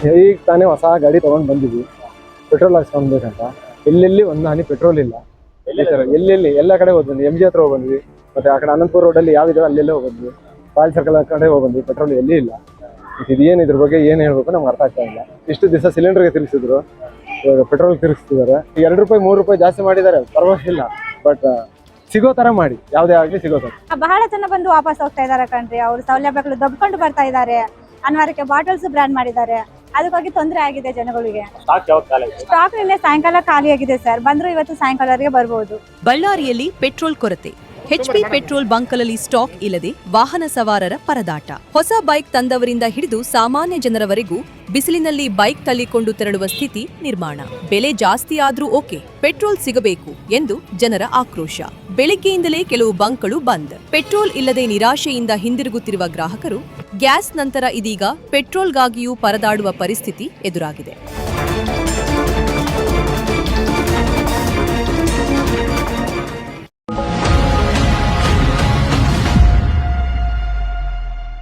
ಈಗ ತಾನೇ ಹೊಸ ಗಾಡಿ ತೊಗೊಂಡು ಬಂದಿದ್ವಿ, ಪೆಟ್ರೋಲ್ ಹಾಕ್ಸ್ಕೊಳ್ಬೇಕಂತ. ಎಲ್ಲೆಲ್ಲಿ ಒಂದು ಹನಿ ಪೆಟ್ರೋಲ್ ಇಲ್ಲ. ಈ ಥರ ಎಲ್ಲೆಲ್ಲಿ ಎಲ್ಲ ಕಡೆ ಹೋಗ್ಬಂದ್ವಿ. MG ಹತ್ರ ಹೋಗ್ಬಂದ್ವಿ, ಮತ್ತು ಆ ಕಡೆ ಅನಂತಪುರ ರೋಡಲ್ಲಿ ಯಾವಿದೆ ಅಲ್ಲೆಲ್ಲೇ ಹೋಗ್ಬಂದ್ವಿ. ಪಾಲ್ ಸರ್ಕಲ್ ಆ ಕಡೆ ಹೋಗ್ಬಂದ್ವಿ, ಪೆಟ್ರೋಲ್ ಎಲ್ಲಿ ಇಲ್ಲ. ಇದೇನು ಇದ್ರ ಬಗ್ಗೆ ಏನು ಹೇಳ್ಬೇಕು ನಮ್ಗೆ ಅರ್ಥ ಆಗ್ತಾ ಇಲ್ಲ. ಇಷ್ಟು ದಿವಸ ಸಿಲಿಂಡರ್ಗೆ ತಿರುಗಿಸಿದ್ರು, ಇವಾಗ ಪೆಟ್ರೋಲ್ ತಿರುಗಿಸ್ತಿದ್ದಾರೆ. 2 ರೂಪಾಯಿ 3 ರೂಪಾಯಿ ಜಾಸ್ತಿ ಮಾಡಿದ್ದಾರೆ, ಪರವಾಗಿಲ್ಲ. ಬಟ್ ಸಿಗೋ ತರ ಮಾಡಿ, ಯಾವುದೇ ಆಗಲಿ ಸಿಗೋ ತರ. ಬಹಳ ಜನ ಬಂದು ವಾಪಸ್ ಹೋಗ್ತಾ ಇದಾರೆ ಕಣ್ರಿ. ಅವ್ರ ಸೌಲಭ್ಯಗಳು ದಬ್ಕೊಂಡು ಬರ್ತಾ ಇದ್ದಾರೆ. ಅನ್ವರಕ್ಕೆ ಬಾಟಲ್ಸ್ ಬ್ರ್ಯಾಂಡ್ ಮಾಡಿದ್ದಾರೆ. ಅದಕ್ಕಾಗಿ ತೊಂದರೆ ಆಗಿದೆ ಜನಗಳಿಗೆ. ಸ್ಟಾಕ್ ನಿನ್ನೆ ಸಾಯಂಕಾಲ ಖಾಲಿಯಾಗಿದೆ ಸರ್. ಬಂದ್ರು ಇವತ್ತು ಸಾಯಂಕಾಲವರೆಗೆ ಬರ್ಬೋದು. ಬಳ್ಳಾರಿಯಲ್ಲಿ ಪೆಟ್ರೋಲ್ ಕೊರತೆ. HP ಪೆಟ್ರೋಲ್ ಬಂಕ್ಗಳಲ್ಲಿ ಸ್ಟಾಕ್ ಇಲ್ಲದೆ ವಾಹನ ಸವಾರರ ಪರದಾಟ. ಹೊಸ ಬೈಕ್ ತಂದವರಿಂದ ಹಿಡಿದು ಸಾಮಾನ್ಯ ಜನರವರೆಗೂ ಬಿಸಿಲಿನಲ್ಲಿ ಬೈಕ್ ತಳ್ಳಿಕೊಂಡು ತೆರಳುವ ಸ್ಥಿತಿ ನಿರ್ಮಾಣ. ಬೆಲೆ ಜಾಸ್ತಿ ಆದ್ರೂ ಓಕೆ, ಪೆಟ್ರೋಲ್ ಸಿಗಬೇಕು ಎಂದು ಜನರ ಆಕ್ರೋಶ. ಬೆಳಿಗ್ಗೆಯಿಂದಲೇ ಕೆಲವು ಬಂಕ್ಗಳು ಬಂದ್. ಪೆಟ್ರೋಲ್ ಇಲ್ಲದೆ ನಿರಾಶೆಯಿಂದ ಹಿಂದಿರುಗುತ್ತಿರುವ ಗ್ರಾಹಕರು. ಗ್ಯಾಸ್ ನಂತರ ಇದೀಗ ಪೆಟ್ರೋಲ್ಗಾಗಿಯೂ ಪರದಾಡುವ ಪರಿಸ್ಥಿತಿ ಎದುರಾಗಿದೆ.